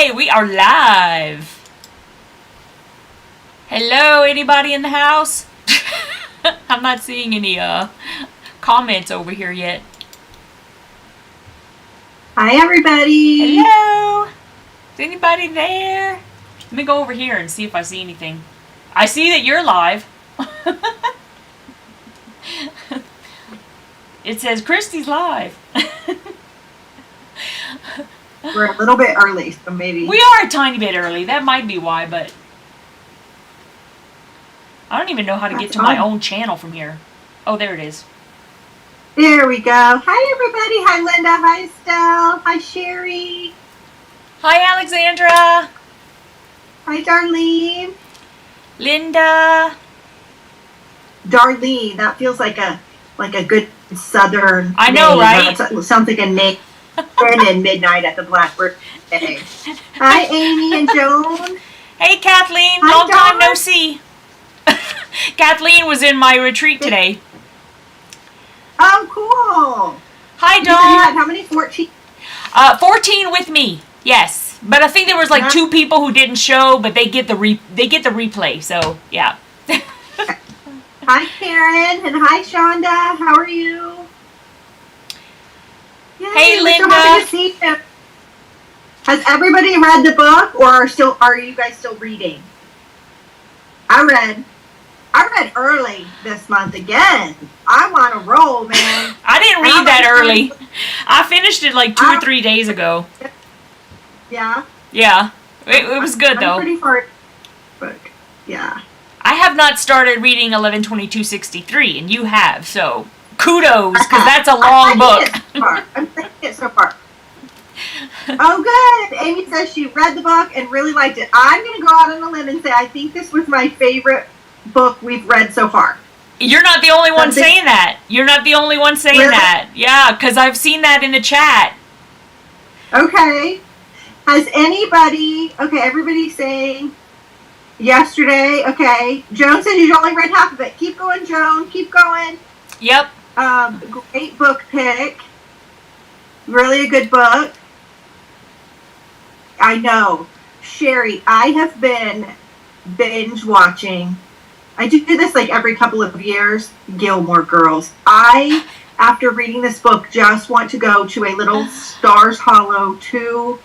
Hi, we are live. Hello, anybody in the house? I'm not seeing any comments over here yet. Hi, everybody. Hello. Is anybody there? Let me go over here and see if I see anything. I see that you're live. It says KRISTY's live. We're a little bit early, so maybe. We are a tiny bit early. That might be why, but I don't even know how to get to my own channel from here. Oh, there it is. There we go. Hi, everybody. Hi, Linda. Hi, Estelle. Hi, Sherry. Hi, Alexandra. Hi, Darlene. Linda. Darlene. That feels like a good Southern. I know, name. right? That sounds like a name. And midnight at the Blackbird. Hi, Amy and Joan. Hey, Kathleen. Hi, Long time Dawn. no see. Kathleen was in my retreat today. Oh, cool. Hi, You said you had Dawn. how many? 14? 14 with me. Yes, but I think there was like 2 people who didn't show, but they get the replay. So yeah. Hi, Karen, and hi, Shonda. How are you? Yay, Hey, we're so Linda. happy to see you. Has everybody read the book, or are you guys still reading? I read early this month again. I want to roll, man. I didn't read that early. I finished it like 2 or 3 days ago. Yeah. Yeah, it was good though. I'm pretty far. Book. Yeah. I have not started reading 11/22/63, and you have, so kudos, because that's a long book. I'm thinking it so far. Oh, good. Amy says she read the book and really liked it. I'm going to go out on a limb and say I think this was my favorite book we've read so far. You're not the only one saying that. You're not the only one saying that. Yeah, because I've seen that in the chat. Okay. Has anybody... Okay, everybody's saying yesterday. Okay. Joan said you only read half of it. Keep going, Joan. Keep going. Yep. Great book pick. Really a good book. I know. Sherry, I have been binge watching. I do this like every couple of years. Gilmore Girls. I, after reading this book, just want to go to a little Stars Hollow 2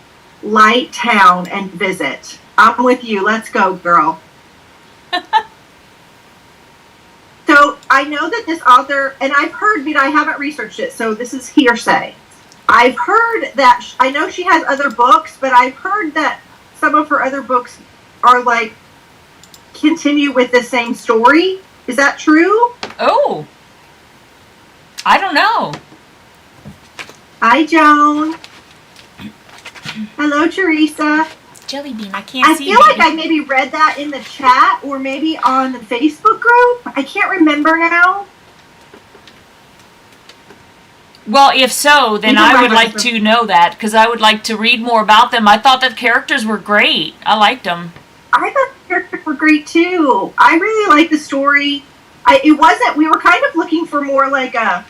light town and visit. I'm with you. Let's go, girl. So I know that this author, and I've heard, but I haven't researched it, so this is hearsay. I've heard that, I know she has other books, but I've heard that some of her other books are like, continue with the same story. Is that true? Oh. I don't know. Hi, Joan. Hello, Teresa. Jelly bean, I can't see you. I feel like I maybe read that in the chat or maybe on the Facebook group. I can't remember now. Well, if so, then I would like to know that, because I would like to read more about them. I thought the characters were great. I liked them. I thought the characters were great, too. I really liked the story. We were kind of looking for more like a,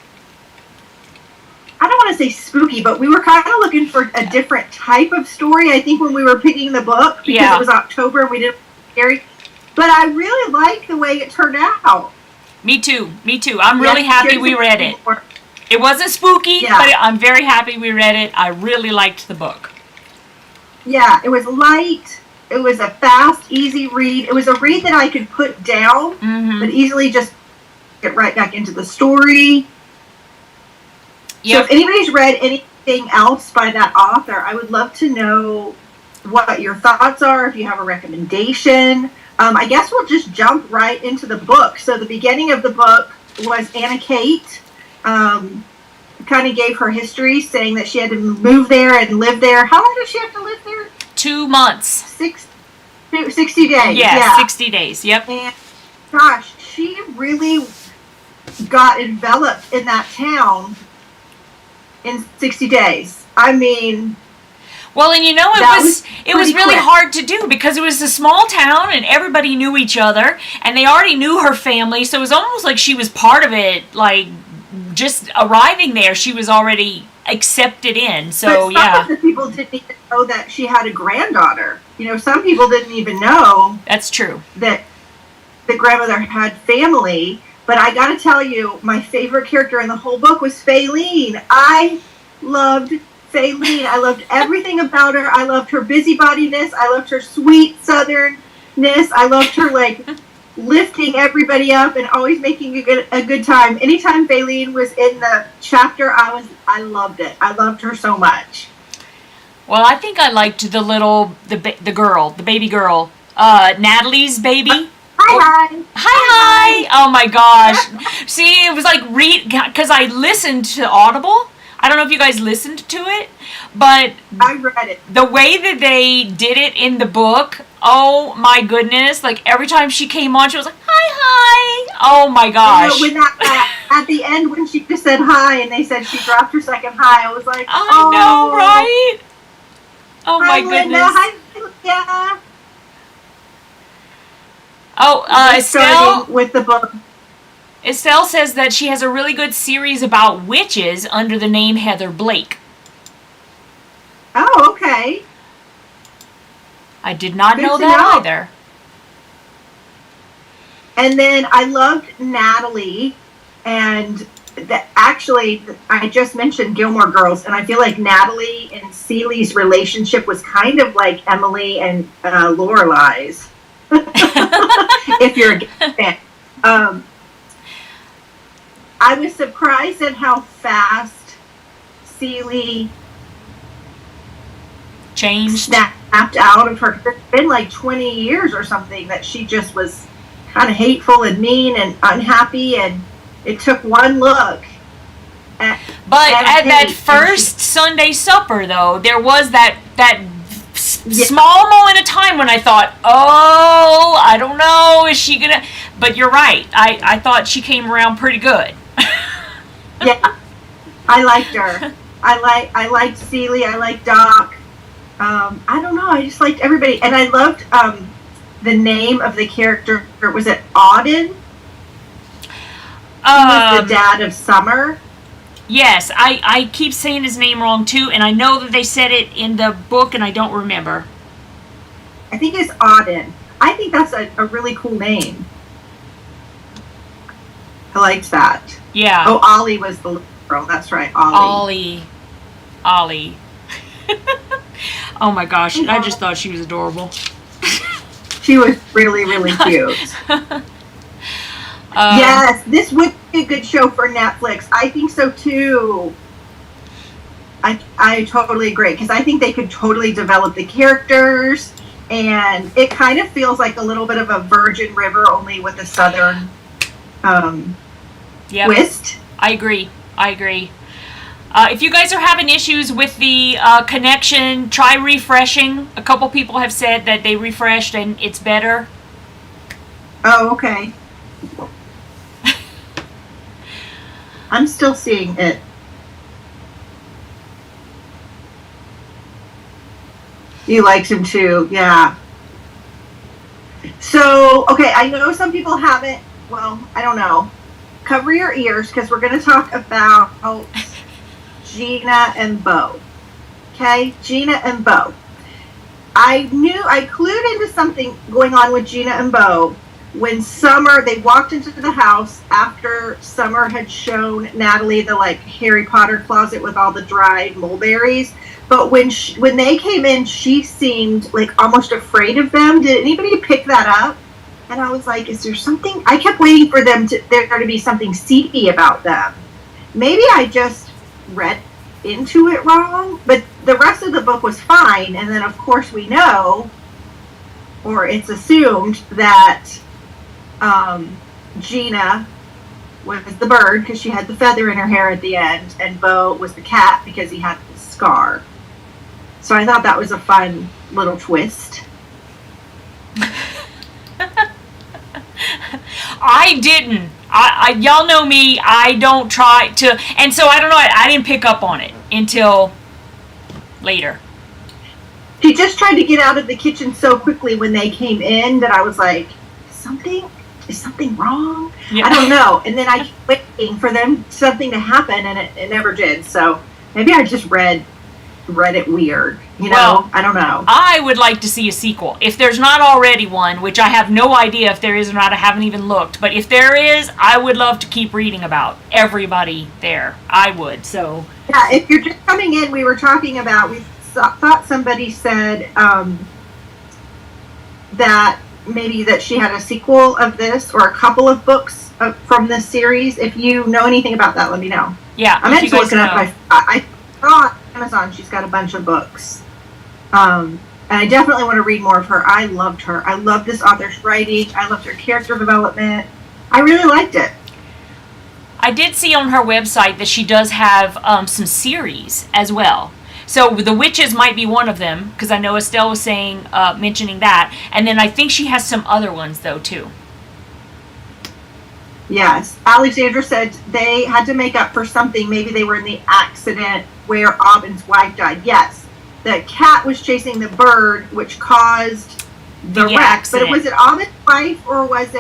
I don't want to say spooky, but we were kind of looking for a different type of story, I think, when we were picking the book, because it was October and we didn't scary. But I really liked the way it turned out. Me too. Me too. I'm really happy we read it. It wasn't spooky, but I'm very happy we read it. I really liked the book. Yeah, it was light. It was a fast, easy read. It was a read that I could put down, but easily just get right back into the story. Yep. So if anybody's read anything else by that author, I would love to know what your thoughts are, if you have a recommendation. I guess we'll just jump right into the book. So the beginning of the book was Anna Kate. Kind of gave her history, saying that she had to move there and live there. How long does she have to live there? 2 months. 60 days. Yeah, 60 days. Yep. And gosh, she really got enveloped in that town in 60 days. I mean, well, and you know, it was really hard to do because it was a small town and everybody knew each other and they already knew her family, so it was almost like she was part of it, like just arriving there, she was already accepted in. So, but some of the people didn't even know that she had a granddaughter. You know, some people didn't even know. That's true. That the grandmother had family. But I got to tell you, my favorite character in the whole book was Faylene. I loved Faylene. I loved everything about her. I loved her busybodiness. I loved her sweet southernness. I loved her, like, lifting everybody up and always making a good time. Anytime Faylene was in the chapter, I loved it. I loved her so much. Well, I think I liked the baby girl, Natalie's baby. Hi. Oh my gosh. See, it was like because I listened to Audible. I don't know if you guys listened to it, but I read it. The way that they did it in the book, oh my goodness. Like every time she came on, she was like, hi. Oh my gosh. You know, when at the end when she just said hi and they said she dropped her second hi, I was like, I know, right? Oh my goodness. Linda. Hi, Linda. Oh, Estelle, with the book. Estelle says that she has a really good series about witches under the name Heather Blake. Oh, okay. I did not know that either. And then I loved Natalie, and actually, I just mentioned Gilmore Girls, and I feel like Natalie and Celie's relationship was kind of like Emily and Lorelai's. If you're a fan. I was surprised at how fast Celie changed, snapped out of her. It's been like 20 years or something that she just was kind of hateful and mean and unhappy, and it took one look. At that first Sunday supper, though, there was that small moment of time when I thought, oh, I don't know, is she gonna? But you're right. I thought she came around pretty good. Yeah, I liked her. I liked Celie. I liked Doc. I don't know. I just liked everybody, and I loved the name of the character. Was it Auden? He was the dad of Summer. Yes, I keep saying his name wrong too, and I know that they said it in the book, and I don't remember. I think it's Auden. I think that's a really cool name. I liked that. Yeah. Oh, Ollie was the little girl. That's right, Ollie. Ollie. Oh my gosh, I just thought she was adorable. She was really, really cute. Yes, this would be a good show for Netflix. I think so too. I totally agree, because I think they could totally develop the characters, and it kind of feels like a little bit of a Virgin River, only with a southern twist. I agree. If you guys are having issues with the connection, try refreshing. A couple people have said that they refreshed and it's better. Oh, okay. I'm still seeing it. You liked him too, yeah. So, okay, I know some people haven't, well, I don't know. Cover your ears, because we're going to talk about Gina and Bo. Okay? Gina and Bo. I clued into something going on with Gina and Bo when they walked into the house after Summer had shown Natalie the, like, Harry Potter closet with all the dried mulberries. But when they came in, she seemed, like, almost afraid of them. Did anybody pick that up? And I was like, is there something? I kept waiting for there to be something seedy about them. Maybe I just read into it wrong, but the rest of the book was fine. And then, of course, we know, or it's assumed, that Gina was the bird because she had the feather in her hair at the end, and Bo was the cat because he had the scar. So I thought that was a fun little twist. I didn't. Y'all know me. I don't try to, and so I don't know. I didn't pick up on it until later. She just tried to get out of the kitchen so quickly when they came in that I was like, something. is something wrong? Yeah. I don't know. And then I keep waiting for something to happen, and it never did. So maybe I just read it weird. Well, I don't know. I would like to see a sequel. If there's not already one, which I have no idea if there is or not, I haven't even looked. But if there is, I would love to keep reading about everybody there. I would. So yeah, if you're just coming in, we were talking about, we thought somebody said that maybe that she had a sequel of this or a couple of books from this series. If you know anything about that, let me know. Yeah, I meant to look it up. I saw on Amazon she's got a bunch of books. And I definitely want to read more of her. I loved her. I loved this author's writing. I loved her character development. I really liked it. I did see on her website that she does have some series as well. So The Witches might be one of them, because I know Estelle was mentioning that. And then I think she has some other ones, though, too. Yes. Alexandra said they had to make up for something. Maybe they were in the accident where Aubyn's wife died. Yes. The cat was chasing the bird, which caused the wreck. Accident. But was it Aubyn's wife or was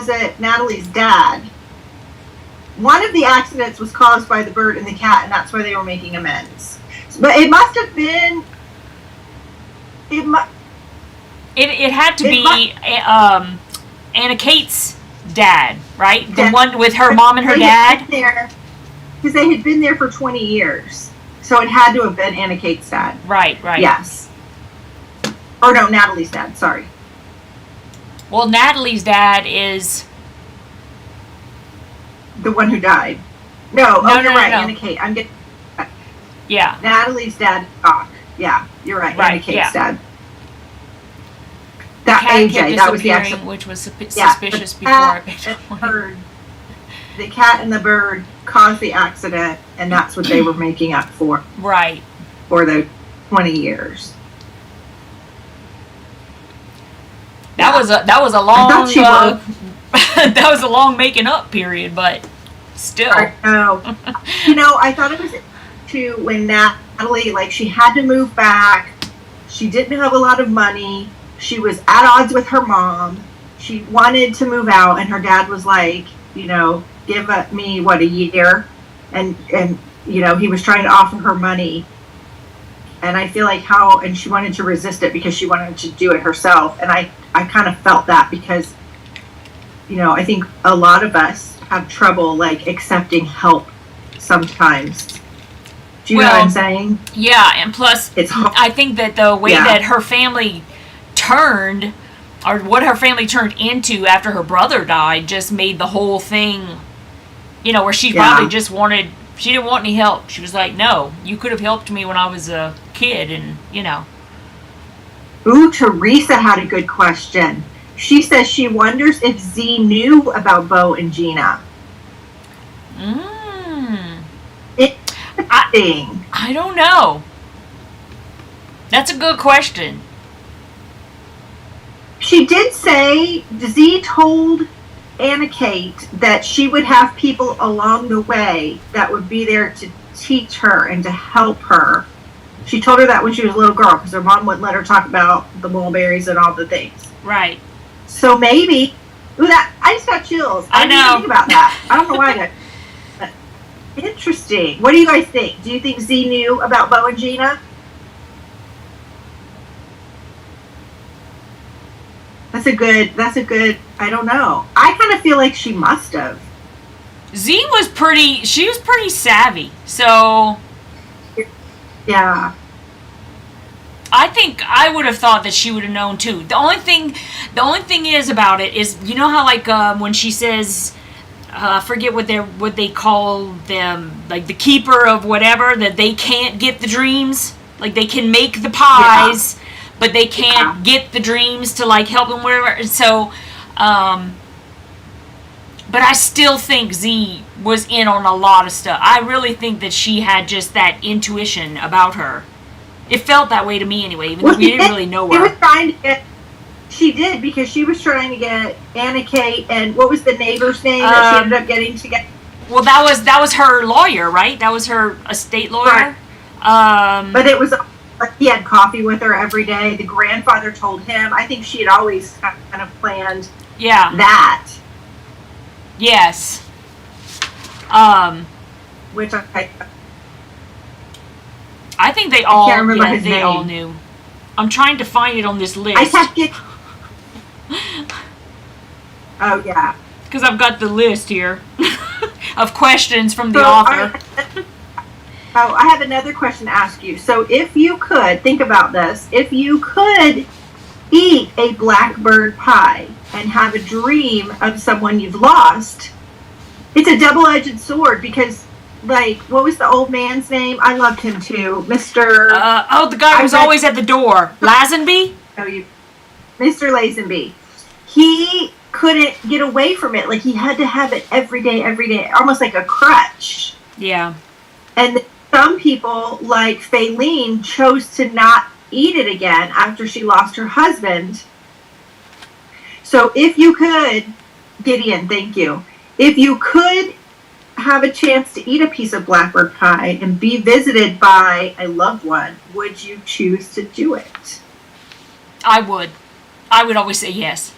it Natalie's dad? One of the accidents was caused by the bird and the cat, and that's why they were making amends. But it must have been. It had to be Anna Kate's dad, right? The one with her mom and her dad. Because they had been there for 20 years, so it had to have been Anna Kate's dad. Right. Yes. Or no, Natalie's dad. Sorry. Well, Natalie's dad is the one who died. You're right. No. Anna Kate. I'm getting. Yeah. Natalie's dad, Doc. Yeah, you're right. Anna Kate's dad. That AJ, that was the accident, which was suspicious before. The cat and the bird caused the accident, and that's what they were making up for. Right. For the 20 years. That was a long. That was a long making up period, but still. I thought it was too when Natalie, she had to move back. She didn't have a lot of money. She was at odds with her mom. She wanted to move out, and her dad was like, give me a year, and he was trying to offer her money. And I feel like and she wanted to resist it because she wanted to do it herself. And I kind of felt that because, I think a lot of us have trouble accepting help sometimes. Do you know what I'm saying? Yeah, and plus, it's hard. I think that the way that her family turned, or what her family turned into after her brother died, just made the whole thing, where she probably just she didn't want any help. She was like, no, you could have helped me when I was a kid, and, Ooh, Teresa had a good question. She says she wonders if Z knew about Bo and Gina. Interesting. I don't know. That's a good question. She did say Z told Anna Kate that she would have people along the way that would be there to teach her and to help her. She told her that when she was a little girl because her mom wouldn't let her talk about the mulberries and all the things. Right. So maybe, I just got chills. I didn't even think about that. I don't know why. Interesting. What do you guys think? Do you think Z knew about Bo and Gina? That's a good, I don't know. I kind of feel like she must have. Z was pretty savvy, so. Yeah. I think I would have thought that she would have known too. The only thing is about it is, how when she says, I forget what they call them, the keeper of whatever, that they can't get the dreams, they can make the pies. Yeah. But they can't get the dreams to help them wherever. So, but I still think Z was in on a lot of stuff. I really think that she had just that intuition about her. It felt that way to me anyway, even though we didn't really know her. She did, because she was trying to get Anna Kate and what was the neighbor's name that she ended up getting together? Well, that was her lawyer, right? That was her estate lawyer. Right. But it was. He had coffee with her every day. The grandfather told him. I think she had always kind of planned Yeah. That. Yes. Which I think they all. I can't remember his they name. all knew. I'm trying to find it on this list. I kept getting. Oh yeah. Because I've got the list here of questions from the author. I have another question to ask you. So if you could, think about this, if you could eat a blackbird pie and have a dream of someone you've lost, it's a double-edged sword because, like, what was the old man's name? I loved him too. Mr. The guy who was always at the door. Lazenby? Oh, Mr. Lazenby. He couldn't get away from it. Like, he had to have it every day, almost like a crutch. Yeah. And some people, like Faylene, chose to not eat it again after she lost her husband. So if you could, Gideon, thank you. If you could have a chance to eat a piece of blackbird pie and be visited by a loved one, would you choose to do it? I would. I would always say yes.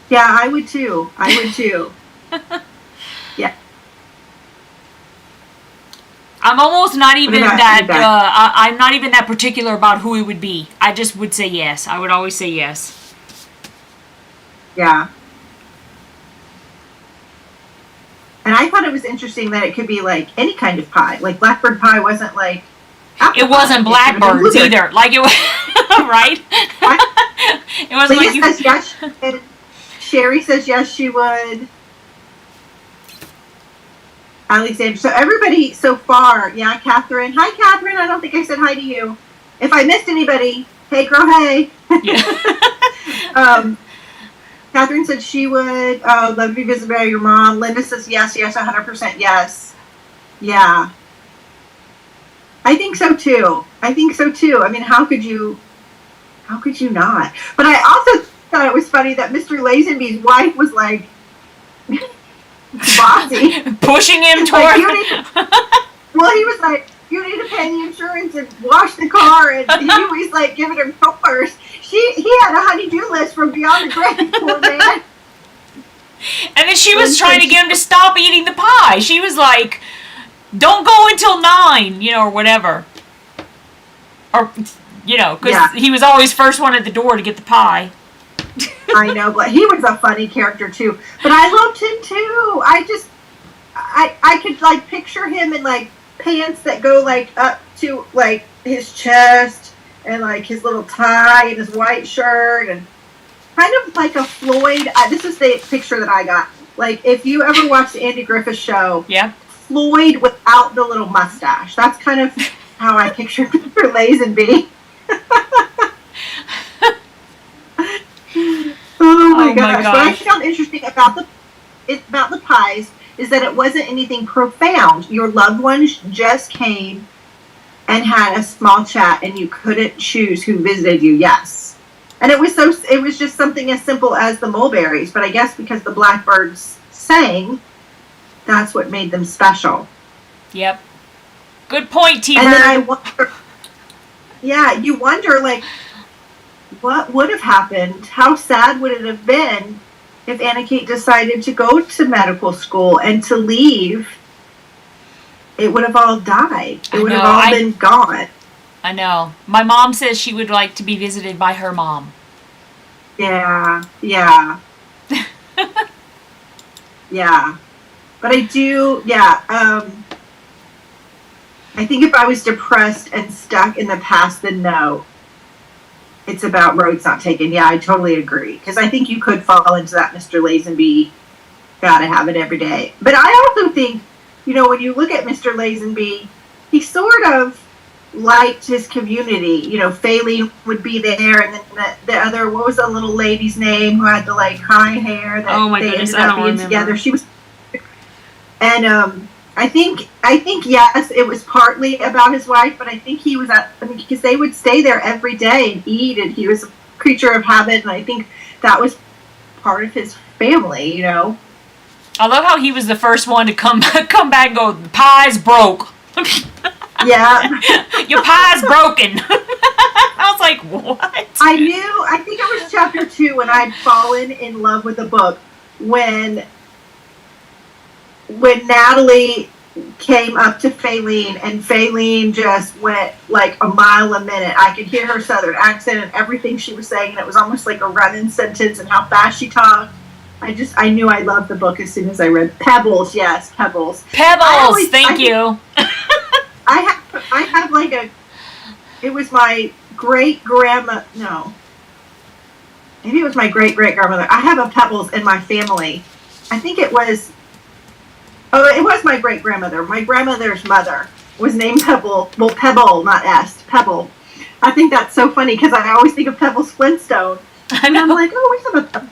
Yeah, I would too. Yeah. I'm almost not even that. I'm not even that particular about who it would be. I just would say yes. I would always say yes. Yeah. And I thought it was interesting that it could be like any kind of pie. Like blackbird pie wasn't like. It wasn't blackbirds either. Like it was, right? It wasn't like you. Says yes, Sherry says yes, she would. Alexander. So everybody so far, yeah, Catherine. Hi, Catherine. I don't think I said hi to you. If I missed anybody, hey, girl, hey. Yeah. Catherine said she would love to be visited by your mom. Linda says yes, 100% yes. Yeah. I think so too. I mean, how could you not? But I also thought it was funny that Mr. Lazenby's wife was like bossy. Pushing him toward well, he was like, you need to pay the insurance and wash the car, and he was like giving him chores. He had a honey-do list from beyond the grave, poor man. And then she was trying to get him to stop eating the pie. She was like, don't go until 9, or whatever. Or, because he was always first one at the door to get the pie. I know, but he was a funny character too. But I loved him too. I could like picture him in like pants that go like up to like his chest and like his little tie and his white shirt and kind of like a Floyd. This is the picture that I got. Like if you ever watched the Andy Griffith Show, yeah, Floyd without the little mustache. That's kind of how I pictured Mr. Lazenby. Oh my gosh. What I found interesting about the pies is that it wasn't anything profound. Your loved ones just came and had a small chat and you couldn't choose who visited you. Yes. And it was just something as simple as the mulberries, but I guess because the blackbirds sang, that's what made them special. Yep. Good point, T-Bird. And then I wonder, you wonder like what would have happened? How sad would it have been if Anna Kate decided to go to medical school and to leave? It would have all died. It would have all been gone. I know. My mom says she would like to be visited by her mom. Yeah. Yeah. But I do, I think if I was depressed and stuck in the past, then no. It's about roads not taken. Yeah, I totally agree. Because I think you could fall into that Mr. Lazenby, gotta have it every day. But I also think, when you look at Mr. Lazenby, he sort of liked his community. Faylene would be there, and then the other, what was the little lady's name who had the like high hair that they ended up being together? She was, and I think yes, it was partly about his wife, but I think he was because they would stay there every day and eat, and he was a creature of habit, and I think that was part of his family. I love how he was the first one to come back and go, the pie's broke. Yeah. Your pie's broken. I was like, what? I knew, I think it was chapter 2 when I'd fallen in love with the book, when Natalie came up to Faylene, and Faylene just went like a mile a minute. I could hear her southern accent and everything she was saying, and it was almost like a running sentence and how fast she talked. I knew I loved the book as soon as I read Pebbles. Yes, Pebbles. Pebbles. Thank you. I have like it was my great grandma. No, maybe it was my great grandmother. I have a Pebbles in my family. I think it was. Oh, it was my great grandmother. My grandmother's mother was named Pebble. Well, Pebble, not S. Pebble. I think that's so funny because I always think of Pebbles Flintstone. And I'm like, oh, we have a Pebble.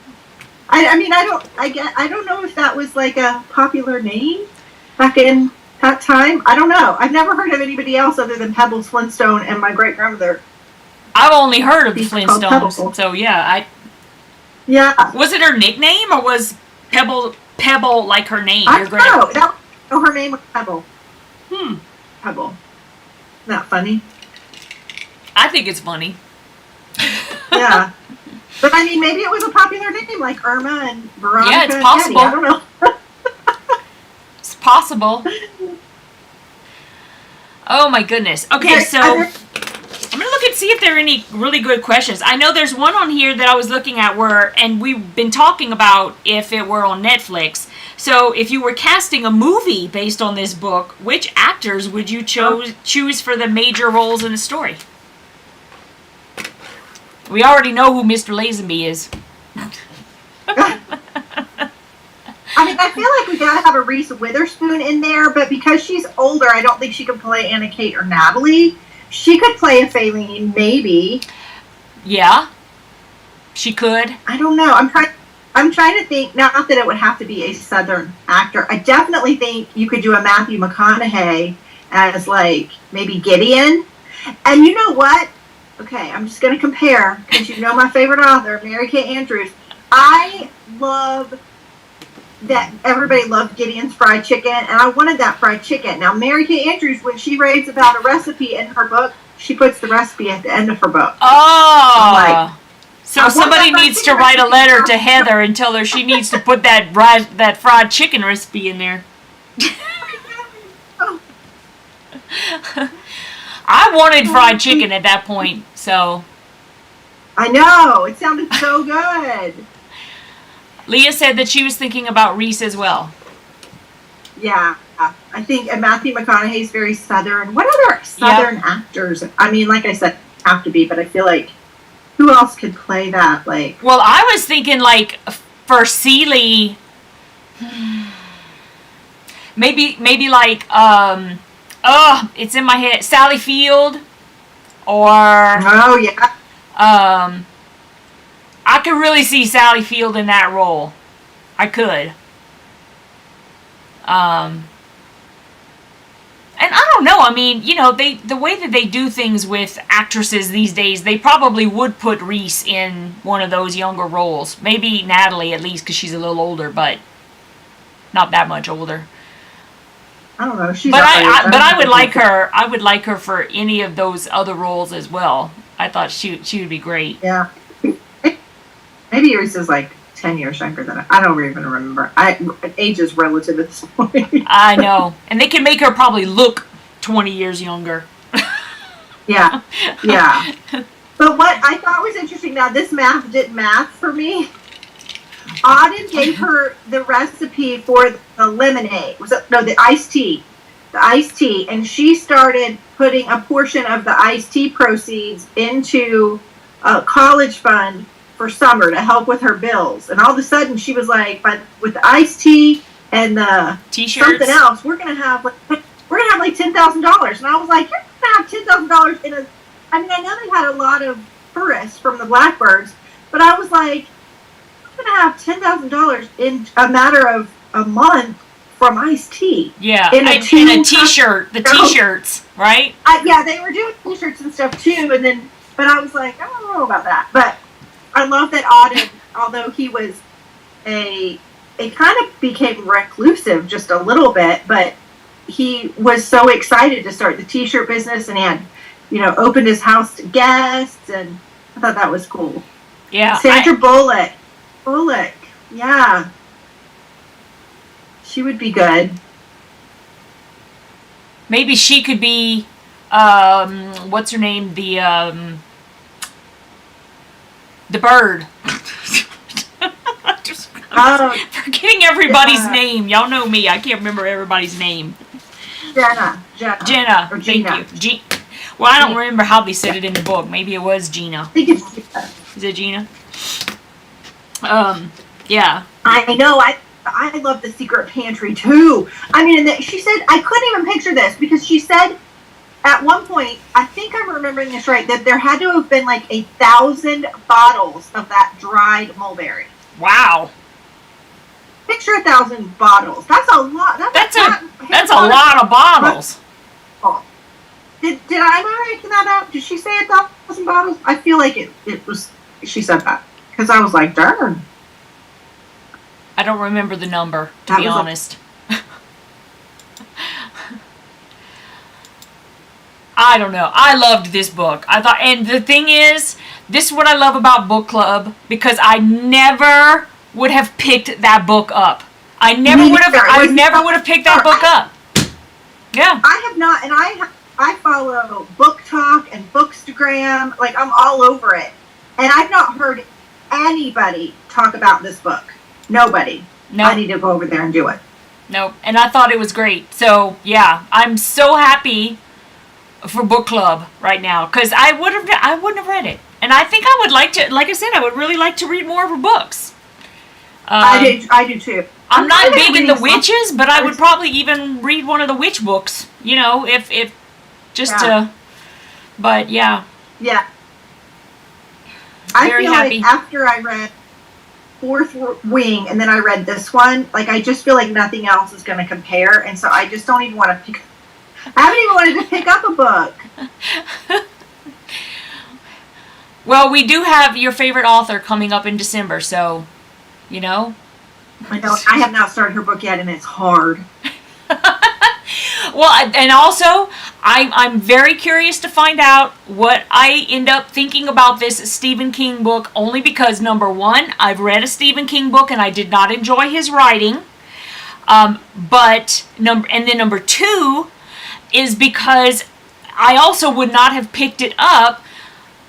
I don't know if that was like a popular name back in that time. I don't know. I've never heard of anybody else other than Pebbles Flintstone and my great grandmother. I've only heard of the Flintstones. So yeah, Yeah. Was it her nickname or was Pebble like her name? I don't know. Her name was Pebble. Pebble. Isn't that funny? I think it's funny. Yeah. But I mean, maybe it was a popular nickname like Irma and Veronica. Yeah, it's possible. I don't know. It's possible. Oh my goodness. Okay, so I'm going to look and see if there are any really good questions. I know there's one on here that I was looking at and we've been talking about if it were on Netflix. So if you were casting a movie based on this book, which actors would you choose for the major roles in the story? We already know who Mr. Lazenby is. I mean, I feel like we gotta have a Reese Witherspoon in there, but because she's older, I don't think she could play Anna Kate or Natalie. She could play a Faylene, maybe. Yeah, she could. I don't know. I'm trying to think. Not that it would have to be a Southern actor. I definitely think you could do a Matthew McConaughey as like maybe Gideon. And you know what? Okay, I'm just going to compare because you know my favorite author, Mary Kay Andrews. I love that everybody loved Gideon's fried chicken, and I wanted that fried chicken. Now, Mary Kay Andrews, when she writes about a recipe in her book, she puts the recipe at the end of her book. Oh, so somebody needs to write a letter to Heather and tell her she needs to put that fried chicken recipe in there. I wanted fried chicken at that point, so. I know. It sounded so good. Leah said that she was thinking about Reese as well. Yeah. I think Matthew McConaughey's very Southern. What other Southern actors? I mean, like I said, have to be, but I feel like who else could play that? Like, well, I was thinking like for Celie, maybe like it's in my head, Sally Field, or oh yeah, I could really see Sally Field in that role. I could. And I don't know. I mean, you know, the way that they do things with actresses these days, they probably would put Reese in one of those younger roles. Maybe Natalie at least, because she's a little older, but not that much older. I don't know. But I would like her. I would like her for any of those other roles as well. I thought she would be great. Yeah. Maybe Reese is like 10 years younger than I don't even remember. Age is relative at this point. I know. And they can make her probably look 20 years younger. Yeah. Yeah. But what I thought was interesting, now this math did math for me. Auden gave her the recipe for the lemonade. The iced tea. The iced tea. And she started putting a portion of the iced tea proceeds into a college fund for summer to help with her bills. And all of a sudden she was like, with the iced tea and the T-shirts, something else, we're gonna have like $10,000. And I was like, you're gonna have $10,000 in I mean, I know they had a lot of tourists from the Blackbirds, but I was like, I'm gonna have $10,000 in a matter of a month from iced tea. Yeah, in a T-shirt, the T-shirts, right? Yeah, they were doing T-shirts and stuff too, but I was like, I don't know about that. But I love that Auden, although he was it kind of became reclusive just a little bit, but he was so excited to start the T-shirt business, and he had opened his house to guests, and I thought that was cool. Yeah. Sandra Bullock. Yeah. She would be good. Maybe she could be, what's her name? The bird. Just forgetting everybody's name. Y'all know me. I can't remember everybody's name. Jenna. Or Gina. Thank you. Well, I don't remember how they said it in the book. Maybe it was Gina. I think it's Gina. Is it Gina? Yeah. I know. I love The Secret Pantry too. I mean, she said, I couldn't even picture this because she said at one point, I think I'm remembering this right, that there had to have been like 1,000 bottles of that dried mulberry. Wow. Picture 1,000 bottles. That's a lot. That's a lot of bottles. Did I make that up? Did she say 1,000 bottles? I feel like it was. She said that because I was like, darn. I don't remember the number, to be honest. I don't know. I loved this book. I thought, and the thing is, this is what I love about book club, because I never would have picked that book up. I never would have picked that book up. Yeah. I have not, and I follow Book Talk and Bookstagram. Like, I'm all over it. And I've not heard anybody talk about this book. Nobody. No. I need to go over there and do it. No. And I thought it was great. So, yeah. I'm so happy for book club right now, because I wouldn't have read it. And I think I would like to, like I said, I would really like to read more of her books. I do too. I'm not big in the witches, but I would probably even read one of the witch books, if just to, but yeah. Yeah. I Very feel happy. like after I read Fourth Wing and then I read this one, like I just feel like nothing else is going to compare, and so I just don't even want to I haven't even wanted to pick up a book. Well, we do have your favorite author coming up in December, so, I know. I have not started her book yet, and it's hard. Well, and also, I'm very curious to find out what I end up thinking about this Stephen King book, only because, number one, I've read a Stephen King book, and I did not enjoy his writing. Number two is because I also would not have picked it up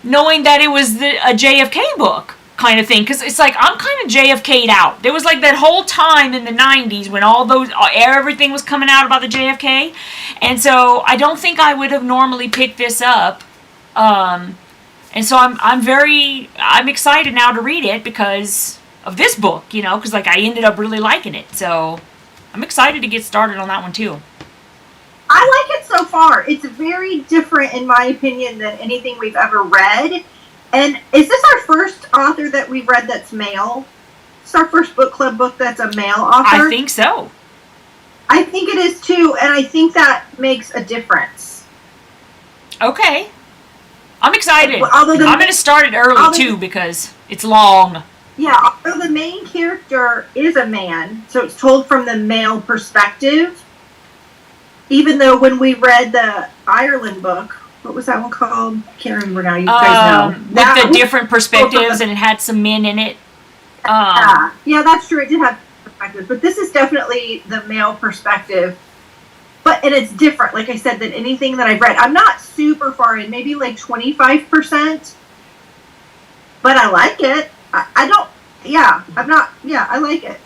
knowing that it was a JFK book kind of thing, because it's like I'm kind of JFK'd out. There was like that whole time in the 90s when everything was coming out about the JFK, and so I don't think I would have normally picked this up, and so I'm excited now to read it because of this book, because like I ended up really liking it, so I'm excited to get started on that one too. I like it so far. It's very different, in my opinion, than anything we've ever read. And is this our first author that we've read that's male? Is this our first book club book that's a male author? I think so. I think it is too, and I think that makes a difference. Okay. I'm excited. I'm going to start it early too, because it's long. Yeah, although the main character is a man, so it's told from the male perspective. Even though when we read the Ireland book, what was that one called? I can't remember now. You guys know. With the different perspectives, and it had some men in it. Yeah, that's true. It did have perspectives. But this is definitely the male perspective. And it's different, like I said, than anything that I've read. I'm not super far in, maybe like 25%. But I like it. I like it.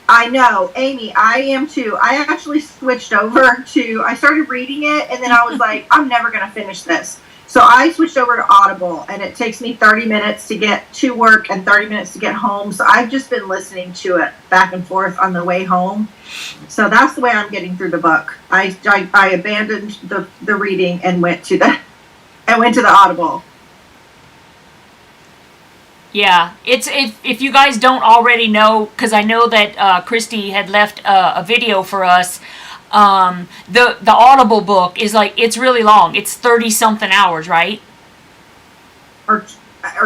I know, Amy, I am too. I actually switched over I started reading it, and then I was like, I'm never going to finish this. So I switched over to Audible, and it takes me 30 minutes to get to work and 30 minutes to get home. So I've just been listening to it back and forth on the way home. So that's the way I'm getting through the book. I abandoned the reading and went to the Audible. Yeah, if you guys don't already know, because I know that KRISTY had left a video for us. The Audible book is it's really long. It's 30-something hours, right? Or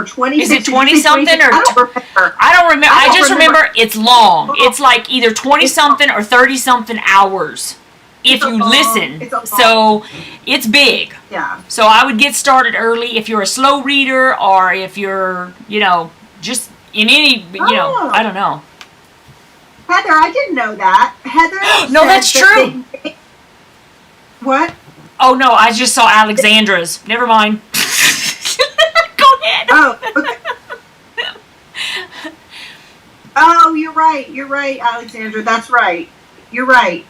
20. Is it 20-something or? I don't remember. I just remember it's long. It's like either 20-something or 30-something hours. if you listen. It's a long. So it's big. Yeah. So I would get started early if you're a slow reader or if you're, just in any, I don't know. Heather, I didn't know that. Heather. No, that's true. What? Oh, no, I just saw Alexandra's. Never mind. Go ahead. Oh, okay. Oh, you're right, Alexandra. That's right. You're right.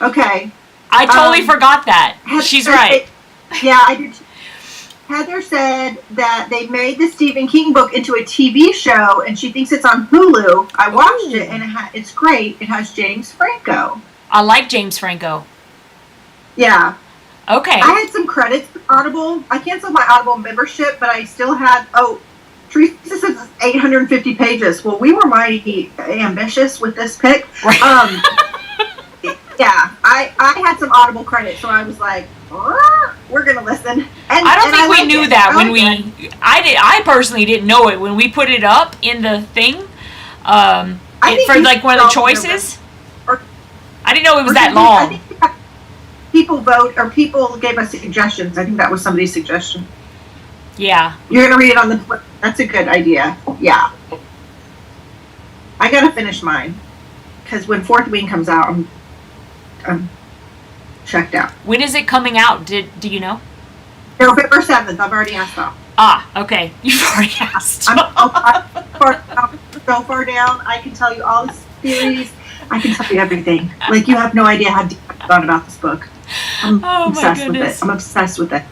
Okay. I totally forgot that. Heather, She's right. Yeah, I did. Heather said that they made the Stephen King book into a TV show, and she thinks it's on Hulu. I watched it, and it's great. It has James Franco. I like James Franco. Yeah. Okay. I had some credits for Audible. I canceled my Audible membership, but I still had, Teresa says it's 850 pages. Well, we were mighty ambitious with this pick. Right. Yeah, I had some Audible credits, so I was like, we're going to listen. And I don't think we knew that when I personally didn't know it when we put it up in the thing for like one of the choices. I didn't know it was that long. I think people vote, or people gave us suggestions. I think that was somebody's suggestion. Yeah. You're going to read it on the... That's a good idea. Yeah. I got to finish mine. Because when Fourth Wing comes out, I'm checked out. When is it coming out? Do you know? November 7th. I've already asked off. Ah, okay. You've already asked. I'm so far down. I can tell you all the theories. I can tell you everything. Like, you have no idea how deep I've thought about this book. I'm obsessed with it. I'm obsessed with it.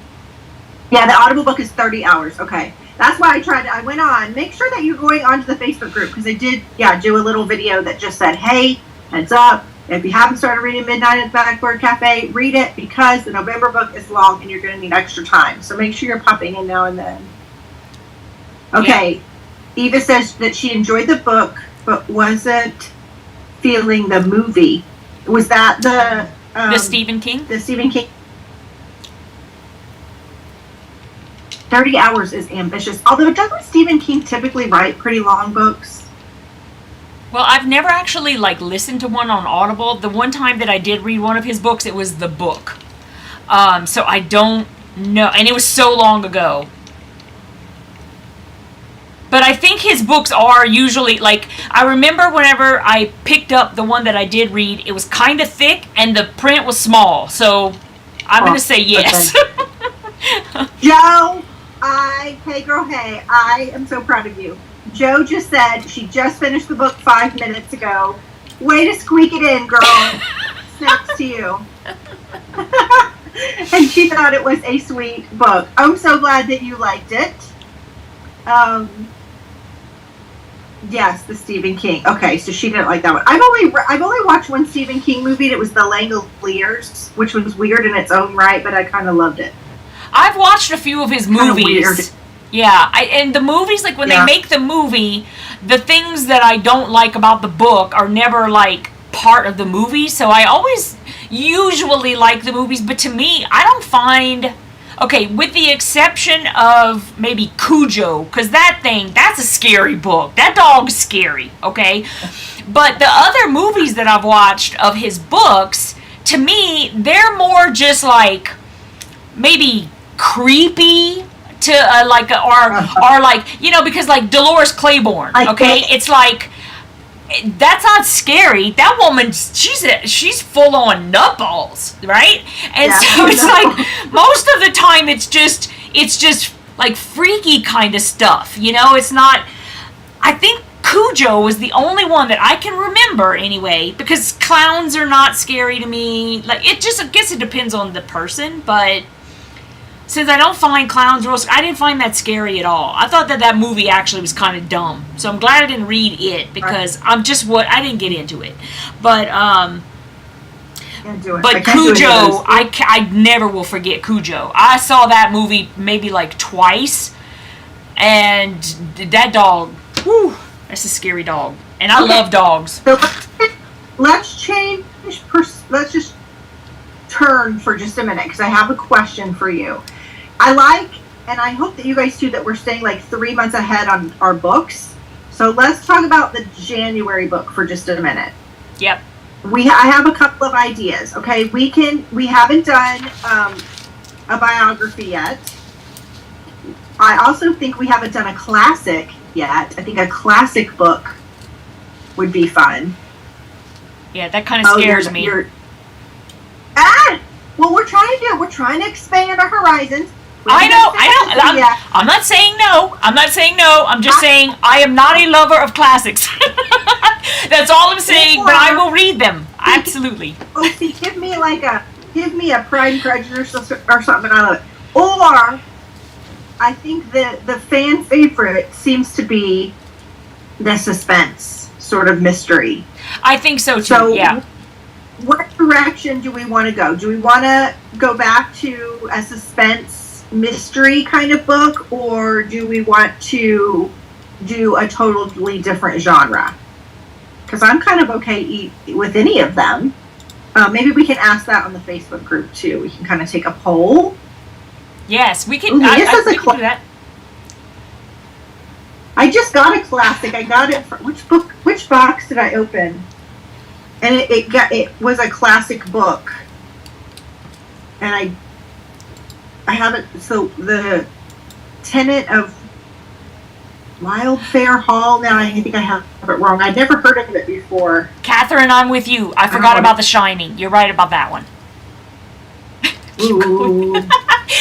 Yeah, the Audible book is 30 hours. Okay. That's why I went on. Make sure that you're going onto the Facebook group, because they did, do a little video that just said, hey, heads up. If you haven't started reading Midnight at the Blackbird Cafe, read it, because the November book is long and you're going to need extra time. So make sure you're popping in now and then. Okay. Yeah. Eva says that she enjoyed the book, but wasn't feeling the movie. Was that the Stephen King? The Stephen King. 30 hours is ambitious. Although, doesn't Stephen King typically write pretty long books? Well, I've never actually listened to one on Audible. The one time that I did read one of his books, it was the book. So I don't know, and it was so long ago. But I think his books are usually, I remember whenever I picked up the one that I did read, it was kind of thick and the print was small. So I'm going to say yes. Okay. Joe, hey girl, hey, I am so proud of you. Joe just said she just finished the book 5 minutes ago. Way to squeak it in, girl. Snaps to you. And she thought it was a sweet book. I'm so glad that you liked it. Yes, the Stephen King. Okay, so she didn't like that one. I've only watched one Stephen King movie, and it was The Langoliers, which was weird in its own right, but I kind of loved it. I've watched a few of his movies. Weird. Yeah, and the movies, when they make the movie, the things that I don't like about the book are never, part of the movie, so I always usually like the movies, but to me, I don't find... Okay, with the exception of maybe Cujo, because that's a scary book. That dog's scary, okay? But the other movies that I've watched of his books, to me, they're more just maybe creepy to because Dolores Claiborne, okay? It's that's not scary. That woman, she's full on nutballs, right? And so it's most of the time it's just freaky kind of stuff, It's not. I think Cujo was the only one that I can remember anyway, because clowns are not scary to me. I guess it depends on the person, but since I don't find clowns I didn't find that scary at all. I thought that movie actually was kind of dumb. So I'm glad I didn't read it, because I didn't get into it. But Cujo, I never will forget Cujo. I saw that movie maybe twice, and that dog, whew, that's a scary dog. And I love dogs. So let's change. Let's just turn for just a minute, because I have a question for you. And I hope that you guys too, that we're staying 3 months ahead on our books. So let's talk about the January book for just a minute. Yep. I have a couple of ideas. Okay, we haven't done a biography yet. I also think we haven't done a classic yet. I think a classic book would be fun. Yeah, that kind of scares me. Well, we're trying to expand our horizons. I know. I'm not saying no. I'm just saying I am not a lover of classics. That's all I'm saying, but I will read them. Absolutely. Oh, see, give me a Pride and Prejudice or something. I love it. Or I think the fan favorite seems to be the suspense sort of mystery. I think so too. So, yeah. What direction do we want to go? Do we want to go back to a suspense mystery kind of book, or do we want to do a totally different genre? Because I'm kind of okay with any of them. Maybe we can ask that on the Facebook group too. We can kind of take a poll. Yes, we can. Ooh, we can do that. I just got a classic. I got it from which box did I open? And it was a classic book. And I have it. So the Tenant of Wildfare Hall. Now I think I have it wrong. I'd never heard of it before. Catherine, I'm with you. I forgot about The Shining. You're right about that one. Ooh.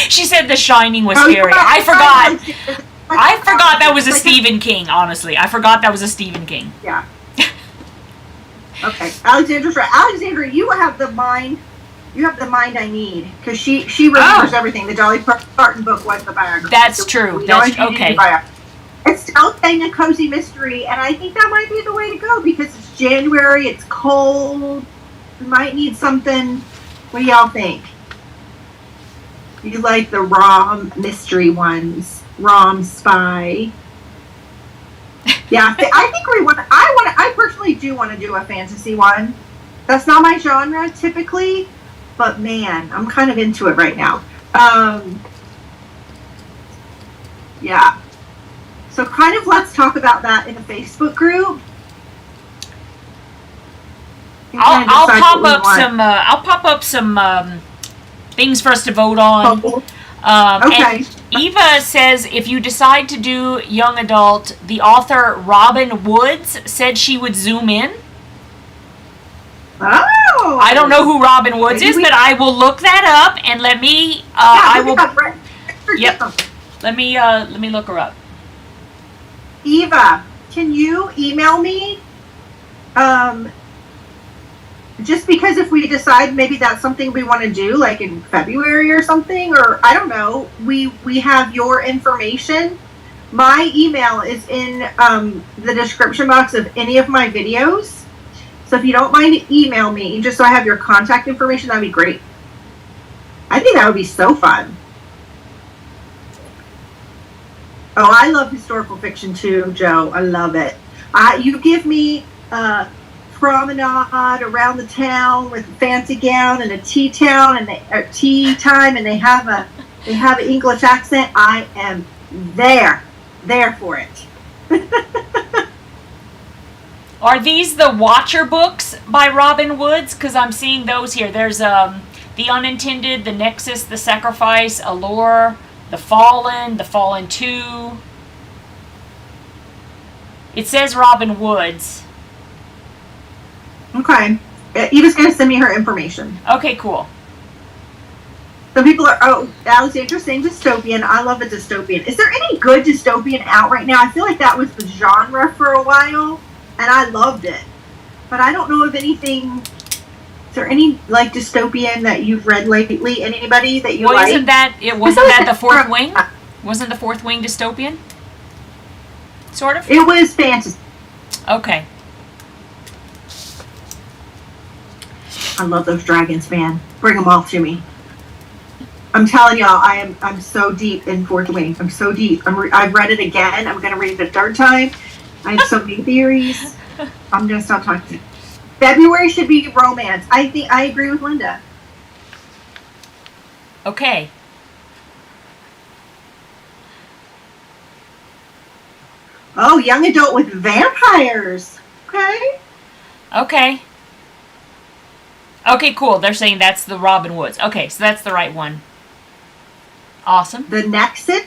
She said The Shining was scary. I forgot that was a Stephen King, honestly. I forgot that was a Stephen King. Yeah. Okay. Alexandra's right. Alexandra, you have the mind. You have the mind I need. Because she remembers everything. The Dolly Parton book was the biography. That's true. That's okay. It's still saying a cozy mystery, and I think that might be the way to go because it's January, it's cold. We might need something. What do y'all think? You like the ROM mystery ones? ROM spy. Yeah, I think we want. I personally do want to do a fantasy one. That's not my genre typically, but man, I'm kind of into it right now. Yeah. So kind of let's talk about that in the Facebook group. I'll pop up some things for us to vote on. Okay. And Eva says if you decide to do young adult, the author Robin Woods said she would zoom in. Oh. I don't know who Robin Woods is, but I will look that up and let me. I will. Yep. Let me look her up. Eva, can you email me? Just because if we decide maybe that's something we want to do, like in February or something, or I don't know, we have your information. My email is in the description box of any of my videos. So if you don't mind, email me just so I have your contact information. That'd be great. I think that would be so fun. Oh, I love historical fiction too, Joe. I love it. You give me a promenade around the town with a fancy gown and a tea time, and they have an English accent. I am there for it. Are these the Watcher books by Robin Woods? Because I'm seeing those here. There's The Unintended, The Nexus, The Sacrifice, Allure, The Fallen 2. It says Robin Woods. Okay. Eva's going to send me her information. Okay, cool. Some people are, Alexandra's saying dystopian. I love a dystopian. Is there any good dystopian out right now? I feel like that was the genre for a while, and I loved it. But I don't know of anything. Is there any, like, dystopian that you've read lately? Anybody that you like? Wasn't that The Fourth Wing? Wasn't The Fourth Wing dystopian? Sort of? It was fantasy. Okay. I love those dragons, man. Bring them all to me. I'm telling y'all, I'm so deep in Fourth Wing. I'm so deep. I've read it again. I'm going to read it a third time. I have so many theories. I'm going to stop talking. February should be romance. I think I agree with Linda. Okay. Oh, young adult with vampires. Okay. Okay. Okay, cool. They're saying that's the Robin Woods. Okay, so that's the right one. Awesome. The Nexus.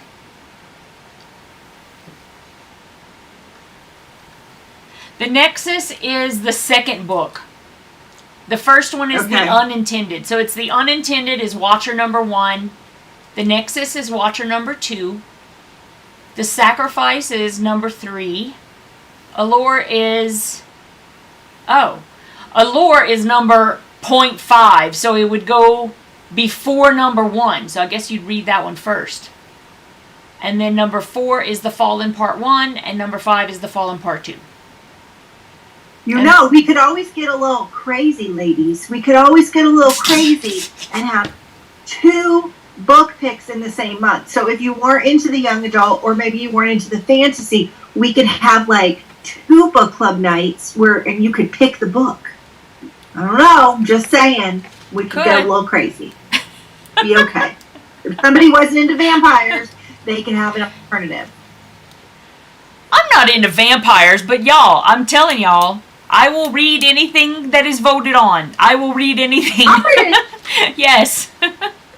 The Nexus is the second book. The first one is the Unintended. So it's the Unintended is Watcher number 1. The Nexus is Watcher number 2. The Sacrifice is number 3. Allure is number 0.5. So it would go before number 1. So I guess you'd read that one first. And then number 4 is The Fallen Part 1, and number 5 is The Fallen Part 2. You know, we could always get a little crazy, ladies. We could always get a little crazy and have 2 book picks in the same month. So if you weren't into the young adult, or maybe you weren't into the fantasy, we could have like 2 book club nights and you could pick the book. I don't know, just saying. We could get a little crazy. Be okay. If somebody wasn't into vampires, they can have an alternative. I'm not into vampires, but y'all, I'm telling y'all, I will read anything that is voted on. I will read anything. I'll read it. Yes.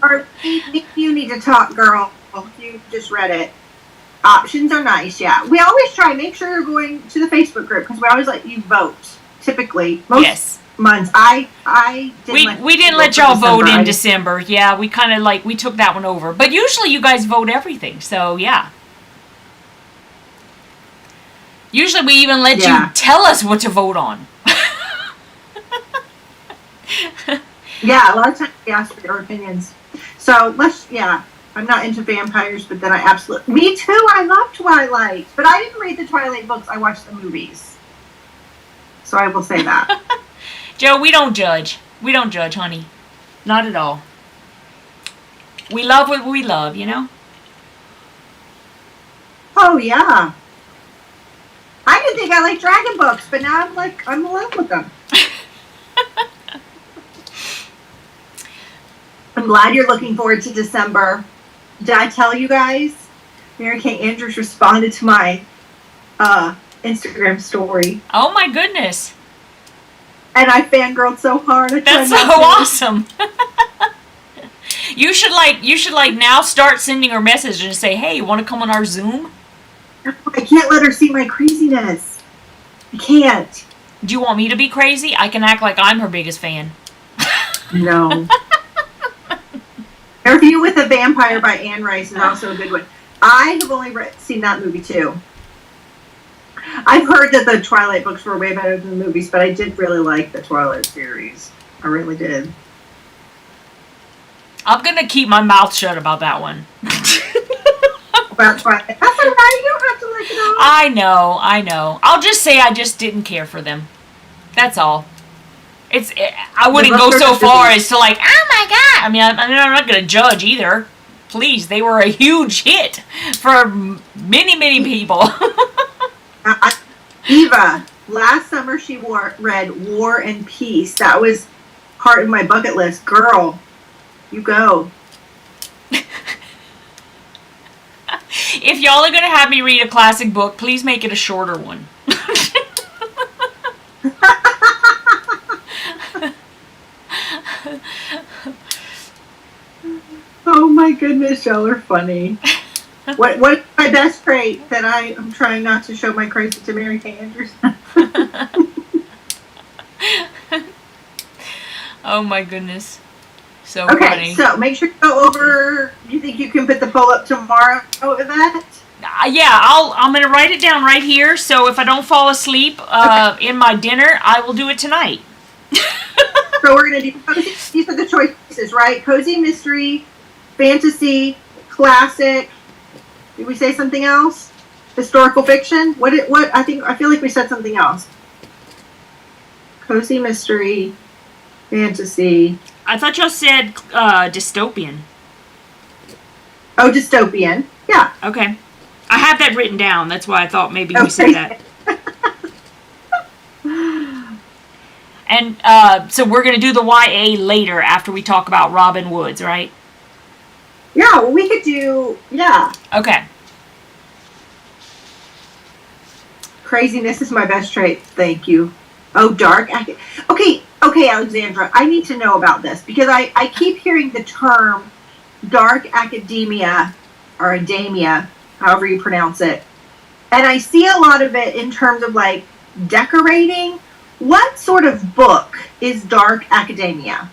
Or you need to talk, girl. You just read it. Options are nice, yeah. We always try. Make sure you're going to the Facebook group because we always let you vote. Typically, most months. I didn't we didn't let y'all vote in December. Yeah, we kind of we took that one over. But usually you guys vote everything. So yeah. Usually we even let you tell us what to vote on. Yeah, a lot of times we ask for your opinions. So I'm not into vampires, but then me too, I love Twilight. But I didn't read the Twilight books, I watched the movies. So I will say that. Joe, we don't judge. We don't judge, honey. Not at all. We love what we love, you know? Oh, yeah. I didn't think I liked dragon books, but now I'm in love with them. I'm glad you're looking forward to December. Did I tell you guys? Mary Kay Andrews responded to my Instagram story. Oh my goodness. And I fangirled so hard. That's so awesome. You should now start sending her messages and say, hey, you want to come on our Zoom? I can't let her see my craziness. I can't. Do you want me to be crazy? I can act like I'm her biggest fan. No. Interview with a Vampire by Anne Rice is also a good one. I have only seen that movie too. I've heard that the Twilight books were way better than the movies, but I did really like the Twilight series. I really did. I'm going to keep my mouth shut about that one. About Twilight. That's all right. You don't have to like it all. I know. I'll just say I just didn't care for them. That's all. I wouldn't go so far as to oh my God. I mean, I'm not going to judge either. Please, they were a huge hit for many, many people. Eva, last summer she read War and Peace. That was part of my bucket list. Girl, you go. If y'all are going to have me read a classic book, please make it a shorter one. Oh my goodness, y'all are funny. What's my best trait that I'm trying not to show my crazy to Mary Kay Andrews? Oh my goodness. So okay, funny. So make sure to go over. You think you can put the poll up tomorrow with that? Yeah, I'm going to write it down right here. So if I don't fall asleep in my dinner, I will do it tonight. So we're going to do cozy. These are the choices, right? Cozy, mystery, fantasy, classic. Did we say something else? Historical fiction? What? I feel like we said something else. Cozy, mystery, fantasy. I thought y'all said dystopian. Oh, dystopian. Yeah. Okay. I have that written down. That's why I thought maybe we said that. And so we're going to do the YA later after we talk about Robin Woods, right? Yeah, well, we could do, yeah. Okay. Craziness is my best trait. Thank you. Oh, dark. Okay. Okay, Alexandra, I need to know about this because I keep hearing the term dark academia or academia, however you pronounce it. And I see a lot of it in terms of like decorating. What sort of book is dark academia?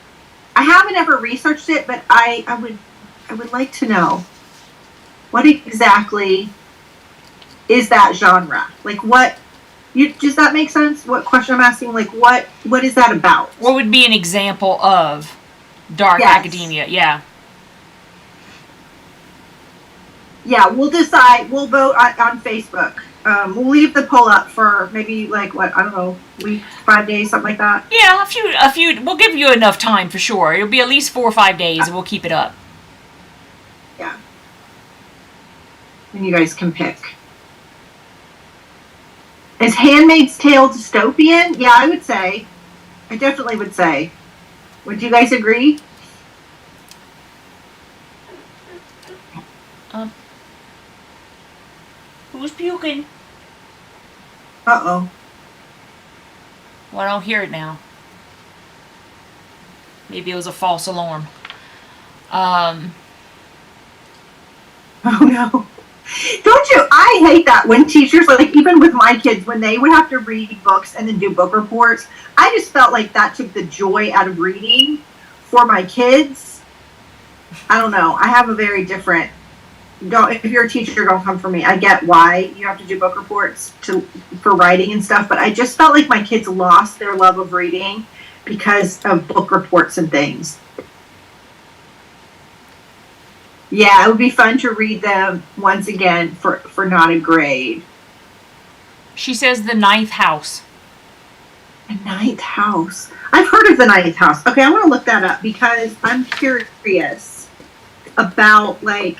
I haven't ever researched it, but I would like to know what exactly is that genre? Like what does that make sense? What question I'm asking? Like what is that about? What would be an example of dark academia? Yeah. Yeah, we'll decide. We'll vote on Facebook. We'll leave the poll up for maybe like what, I don't know, week, 5 days, something like that. Yeah, a few. We'll give you enough time for sure. It'll be at least 4 or 5 days, and we'll keep it up. Yeah. And you guys can pick. Is Handmaid's Tale dystopian? Yeah, I would say. I definitely would say. Would you guys agree? Who's puking? Uh-oh. Well, I don't hear it now. Maybe it was a false alarm. Oh no. Don't you? I hate that when teachers, like even with my kids, when they would have to read books and then do book reports, I just felt like that took the joy out of reading for my kids. I don't know. I have a very different, if you're a teacher, don't come for me. I get why you have to do book reports for writing and stuff, but I just felt like my kids lost their love of reading because of book reports and things. Yeah, it would be fun to read them once again for not a grade. She says the ninth house. The ninth house. I've heard of the ninth house. Okay, I want to look that up because I'm curious about like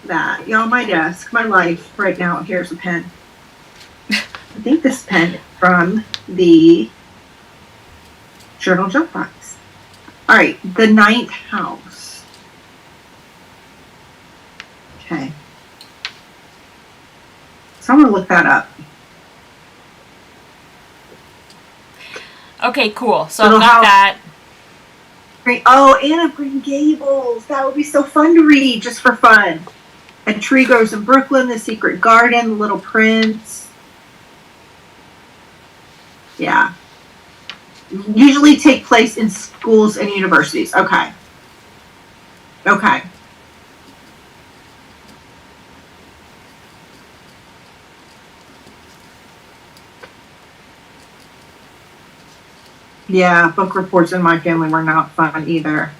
that. Y'all, my desk, my life right now. Here's a pen. I think this pen is from the Journal Jump Box. All right, the ninth house. Okay. So I'm going to look that up. Okay, cool. So I got that. Oh, Anne of Green Gables. That would be so fun to read, just for fun. A Tree Grows in Brooklyn, The Secret Garden, The Little Prince. Yeah. Usually take place in schools and universities. Okay. Okay. Yeah, book reports in my family were not fun either.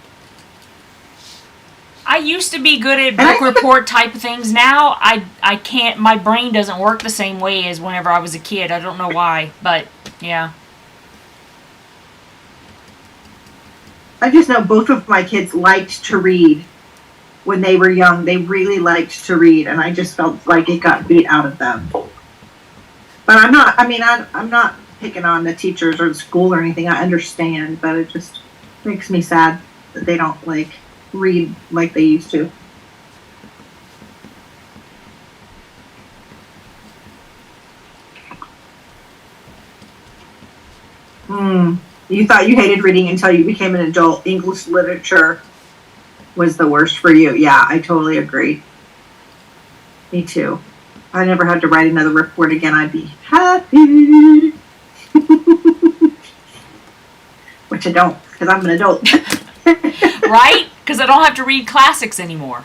I used to be good at book report type of things. Now I can't. My brain doesn't work the same way as whenever I was a kid. I don't know why, but yeah. I just know both of my kids liked to read when they were young. They really liked to read, and I just felt like it got beat out of them. But I'm not. I mean, I'm not picking on the teachers or the school or anything. I understand, but it just makes me sad that they don't like read like they used to. You thought you hated reading until you became an adult. English literature was the worst for you. Yeah, I totally agree. Me too. If I never had to write another report again, I'd be happy. Which I don't, because I'm an adult. Right? Because I don't have to read classics anymore.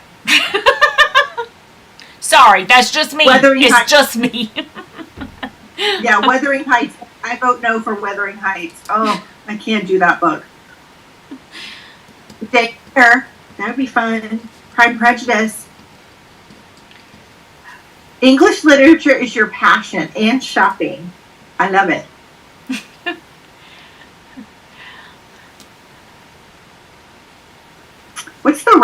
Sorry, that's just me. It's just me. Yeah, Wuthering Heights. I vote no for Wuthering Heights. Oh, I can't do that book. Dare. That would be fun. Pride and Prejudice. English literature is your passion and shopping. I love it. What's the